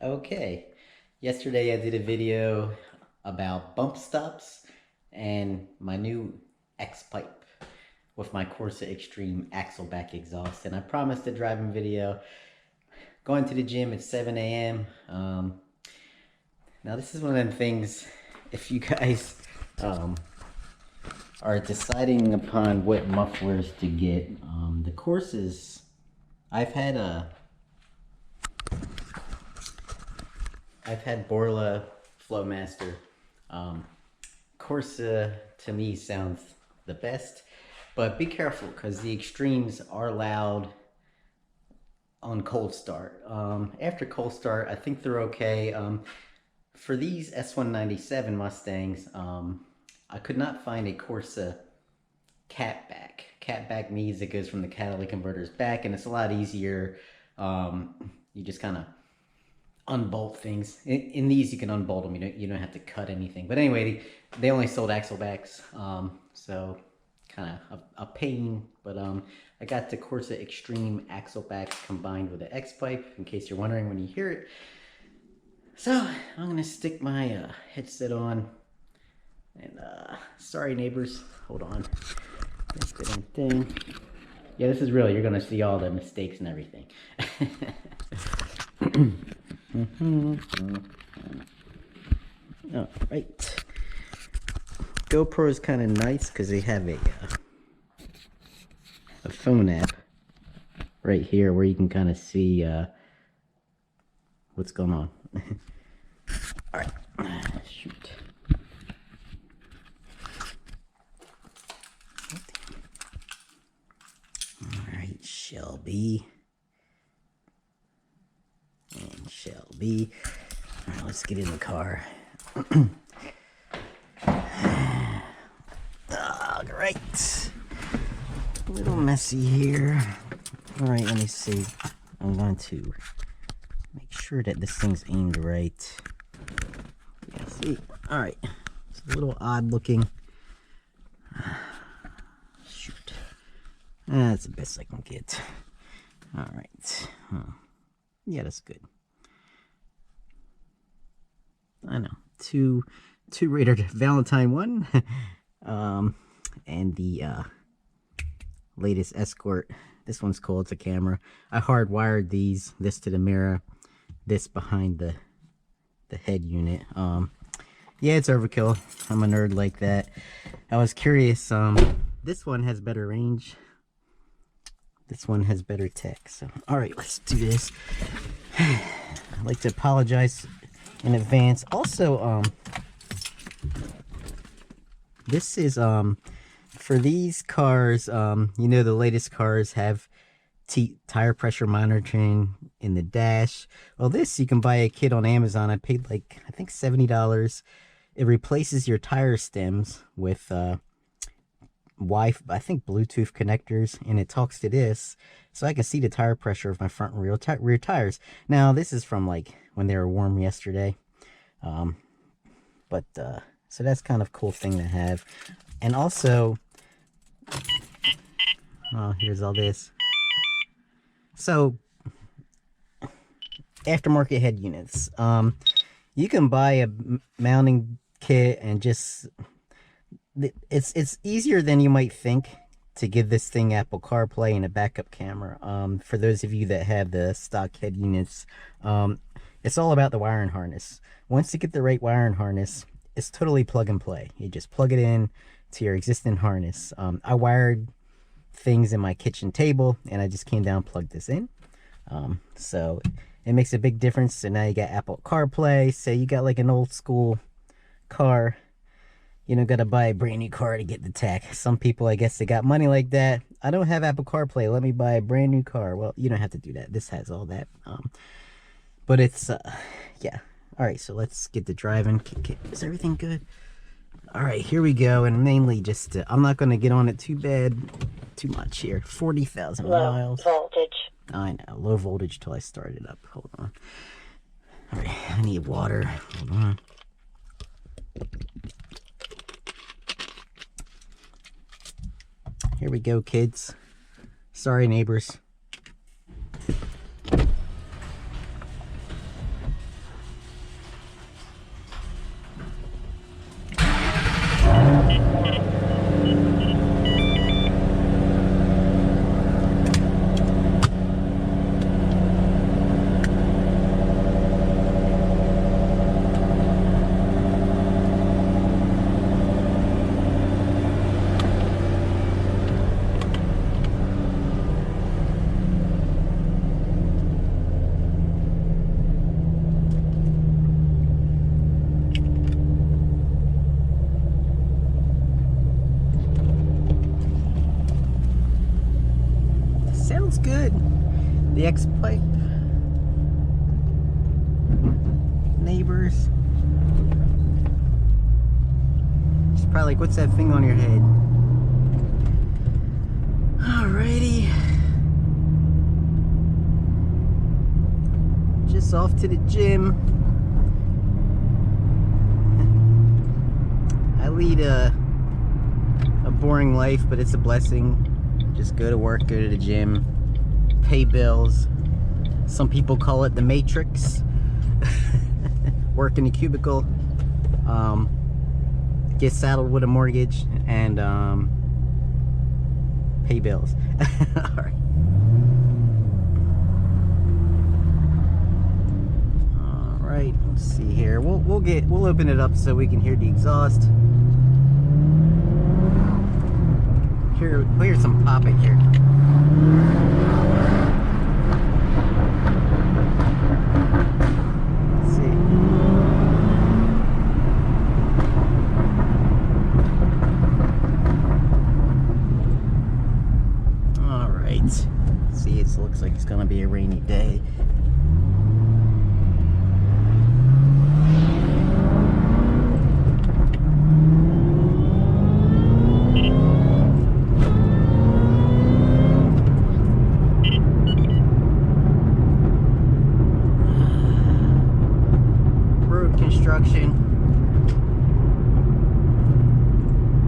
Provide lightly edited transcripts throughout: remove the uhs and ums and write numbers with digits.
Okay, yesterday I did a video about bump stops and my new X pipe with my Corsa Extreme axle back exhaust, and I promised a driving video. Going to the gym at 7 a.m. Now this is one of them things, if you guys are deciding upon what mufflers to get, the Corsas, I've had Borla Flowmaster. Corsa to me sounds the best, but be careful because the extremes are loud on cold start. After cold start, I think they're okay. For these S197 Mustangs, I could not find a Corsa catback. Catback means it goes from the catalytic converters back, and it's a lot easier. You just kind of unbolt things. In these, you can unbolt them. You don't have to cut anything. But anyway, they only sold axle backs, so kind of a pain. But I got the Corsa Extreme axle backs combined with the X pipe, in case you're wondering when you hear it. So I'm gonna stick my headset on, and sorry neighbors, hold on. Yeah, this is real. You're gonna see all the mistakes and everything. All right. GoPro is kind of nice because they have a phone app right here where you can kind of see what's going on. All right, shoot. All right, Shelby. And Shelby. All right, let's get in the car. All right. A little messy here. All right, let me see. I'm going to make sure that this thing's aimed right. Yeah, see? All right. It's a little odd looking. Shoot. That's the best I can get. All right. Yeah, that's good. I know. Two rated Valentine 1. And the latest Escort. This one's cool. It's a camera. I hardwired this to the mirror, this behind the head unit. Yeah, it's overkill. I'm a nerd like that. I was curious. This one has better range. This one has better tech. So, all right, let's do this. I'd like to apologize in advance. Also, this is for these cars. You know, the latest cars have tire pressure monitoring in the dash. Well, this you can buy a kit on Amazon. I paid like, I think $70. It replaces your tire stems with Wi-Fi, I think Bluetooth connectors, and it talks to this, so I can see the tire pressure of my front and rear tires. Now, this is from like when they were warm yesterday, so that's kind of cool thing to have. And also, oh, here's all this. So, aftermarket head units. You can buy a mounting kit and just, it's easier than you might think to give this thing Apple CarPlay and a backup camera. For those of you that have the stock head units, it's all about the wiring harness. Once you get the right wiring harness, it's totally plug and play. You just plug it in to your existing harness. I wired things in my kitchen table, and I just came down and plugged this in. So it makes a big difference. So now you got Apple CarPlay. Say you got like an old school car, you don't gotta buy a brand new car to get the tech. Some people, I guess, they got money like that. I don't have Apple CarPlay, let me buy a brand new car. Well, you don't have to do that. This has all that. But it's yeah. All right, so let's get to driving. Is everything good? All right, here we go. And mainly just I'm not going to get on it too much here. 40,000 miles. Low voltage. I know, low voltage till I start it up. Hold on. All right, I need water. Hold on. Here we go, kids. Sorry, neighbors. sounds good. The X-Pipe. Neighbors. She's probably like, what's that thing on your head? Alrighty. Just off to the gym. I lead a boring life, but it's a blessing. Just go to work, go to the gym, pay bills. Some people call it the Matrix. Work in a cubicle, get saddled with a mortgage, and pay bills. All right. All right. Let's see here. We'll open it up so we can hear the exhaust. We'll hear some popping here. Let's see. All right. See, it looks like it's gonna be a rainy day.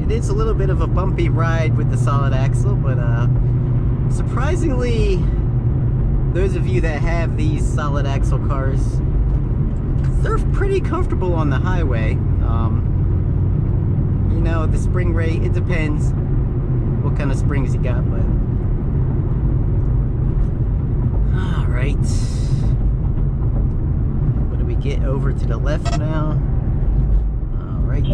It is a little bit of a bumpy ride with the solid axle, but surprisingly, those of you that have these solid axle cars, they're pretty comfortable on the highway. You know, the spring rate, it depends what kind of springs you got, but all right. What do we get over to the left now? All right.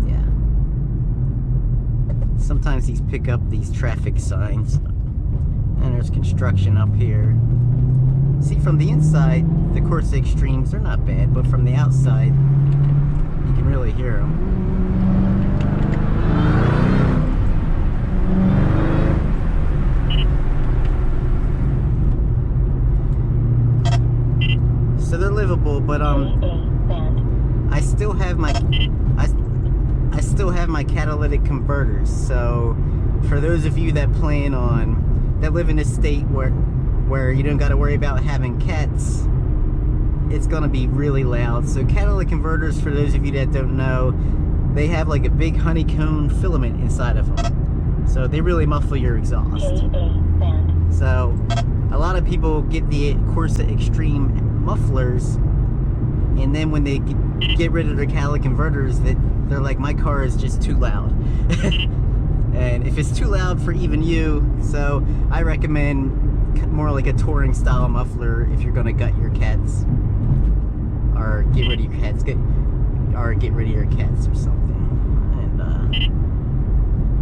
Yeah. Sometimes these pick up these traffic signs, and there's construction up here. See, from the inside, the Corsa Extremes, they're not bad, but from the outside, you can really hear them. So they're livable, but I still have my catalytic converters. So for those of you that live in a state where you don't got to worry about having cats, it's gonna be really loud. So catalytic converters, for those of you that don't know, they have like a big honeycomb filament inside of them, so they really muffle your exhaust. So a lot of people get the Corsa Extreme mufflers, and then when they get rid of their catalytic converters, they're like, my car is just too loud. And if it's too loud for even you, so I recommend more like a touring style muffler if you're gonna gut your cats, or get rid of your cats, get rid of your cats or something. And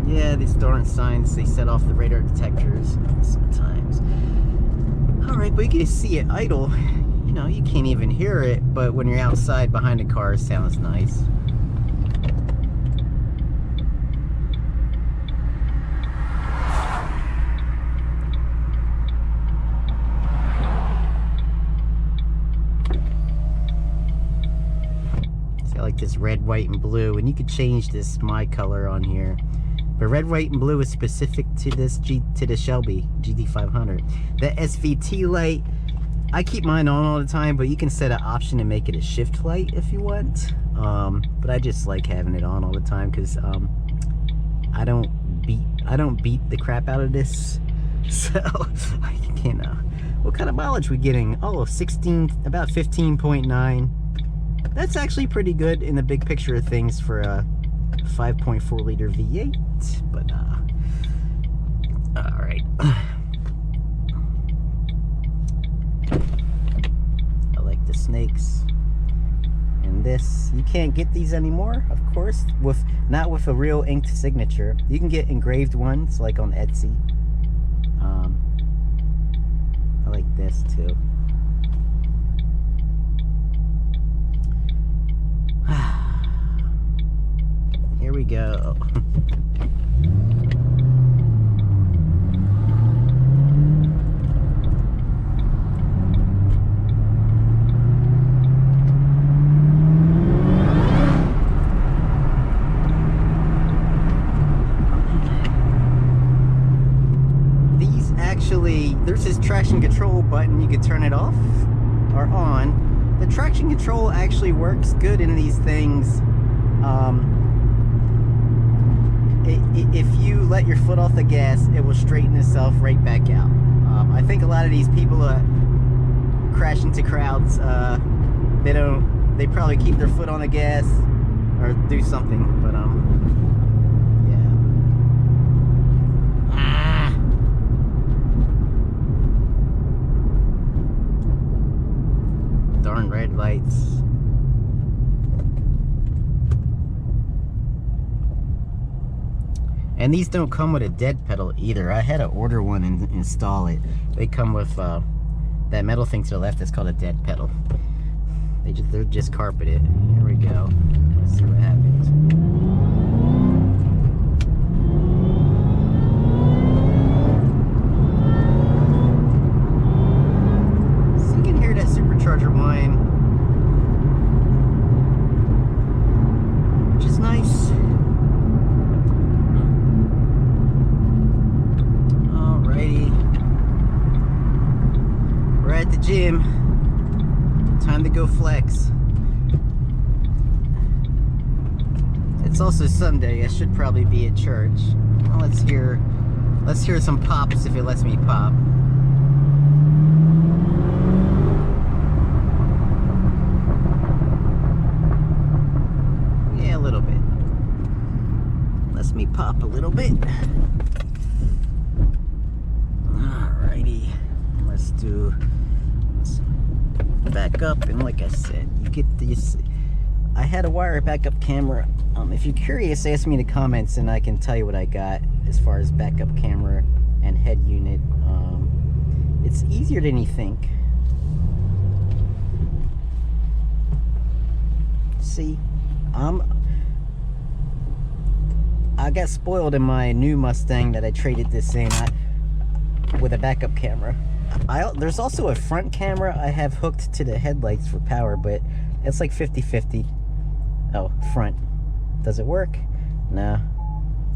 yeah, these darn signs, they set off the radar detectors sometimes. All right, but you can see it idle. You know, you can't even hear it, but when you're outside behind a car, it sounds nice. Like this red, white, and blue, and you could change this my color on here, but red, white, and blue is specific to this to the Shelby GT500. The SVT light, I keep mine on all the time, but you can set an option to make it a shift light if you want. But I just like having it on all the time because I don't beat the crap out of this. So I can't. What kind of mileage we getting? Oh, about 15.9. That's actually pretty good in the big picture of things for a 5.4 liter V8, but all right. I like the snakes. And this, you can't get these anymore, of course, not with a real inked signature. You can get engraved ones like on Etsy. I like this too. Here we go. there's this traction control button. You can turn it off or on. The traction control actually works good in these things. If you let your foot off the gas, it will straighten itself right back out. I think a lot of these people crash into crowds, they probably keep their foot on the gas or do something, but yeah. Darn red lights. And these don't come with a dead pedal either. I had to order one and install it. They come with that metal thing to the left that's called a dead pedal. They're just carpeted. Here we go. Let's see what happens. So you can hear that supercharger whine, which is nice. We're at the gym. Time to go flex. It's also Sunday. I should probably be at church. Well, let's hear some pops if it lets me pop. Yeah, a little bit. Lets me pop a little bit. Alrighty. Let's back up, and like I said, you get this. I had a wire backup camera. If you're curious, ask me in the comments and I can tell you what I got as far as backup camera and head unit. It's easier than you think. See, I got spoiled in my new Mustang that I traded this in with a backup camera. There's also a front camera I have hooked to the headlights for power, but it's like 50-50. Oh, front. Does it work? No.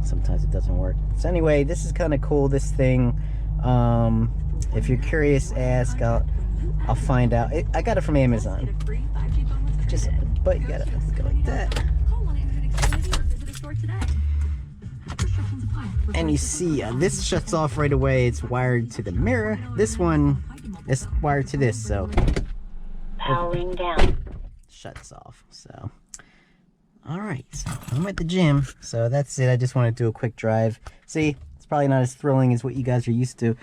Sometimes it doesn't work. So anyway, this is kind of cool, this thing. If you're curious, ask. I'll find out. I got it from Amazon. But you gotta go like that. And you see, this shuts off right away. It's wired to the mirror. This one is wired to this, so powering down. Shuts off. So, all right, so I'm at the gym, so that's it. I just want to do a quick drive. See, it's probably not as thrilling as what you guys are used to.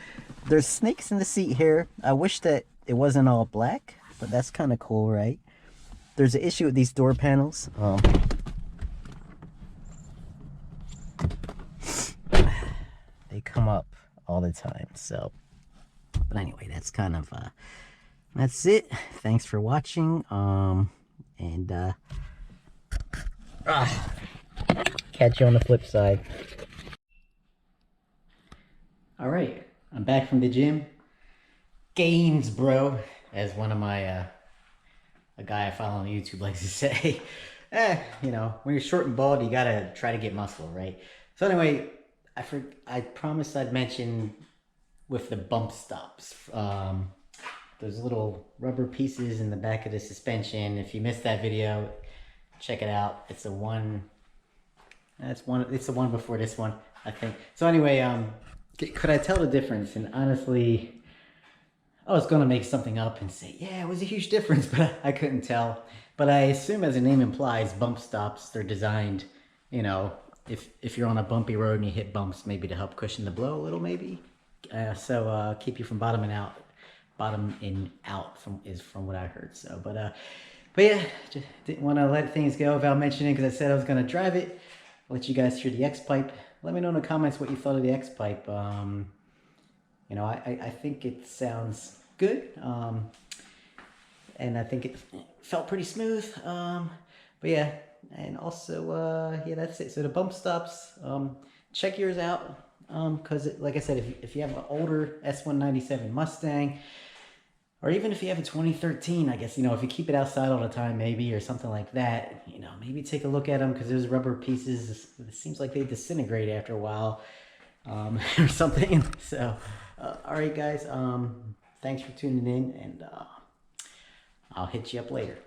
There's snakes in the seat here. I wish that it wasn't all black, but that's kind of cool, right? There's an issue with these door panels. They come up all the time, so. But anyway, that's kind of that's it. Thanks for watching. Catch you on the flip side. All right, I'm back from the gym. Gains, bro, as one of my a guy I follow on YouTube likes to say. You know, when you're short and bald, you gotta try to get muscle, right? So anyway, I promised I'd mention with the bump stops. Those little rubber pieces in the back of the suspension. If you missed that video, check it out. It's the one. It's the one before this one, I think. So anyway, could I tell the difference? And honestly, I was gonna make something up and say, yeah, it was a huge difference, but I couldn't tell. But I assume, as the name implies, bump stops, they're designed, you know, if you're on a bumpy road and you hit bumps, maybe to help cushion the blow a little, maybe. So keep you from bottoming out from what I heard. So, but yeah, just didn't want to let things go without mentioning, because I said I was gonna drive it. I'll let you guys hear the X-Pipe. Let me know in the comments what you thought of the X-Pipe. You know, I think it sounds good, and I think it felt pretty smooth. But yeah, and also yeah, that's it. So the bump stops, check yours out, because like I said, if you have an older S197 Mustang, or even if you have a 2013, I guess, you know, if you keep it outside all the time, maybe, or something like that, you know, maybe take a look at them, because those rubber pieces, it seems like they disintegrate after a while, or something. So All right, guys. Thanks for tuning in, and I'll hit you up later.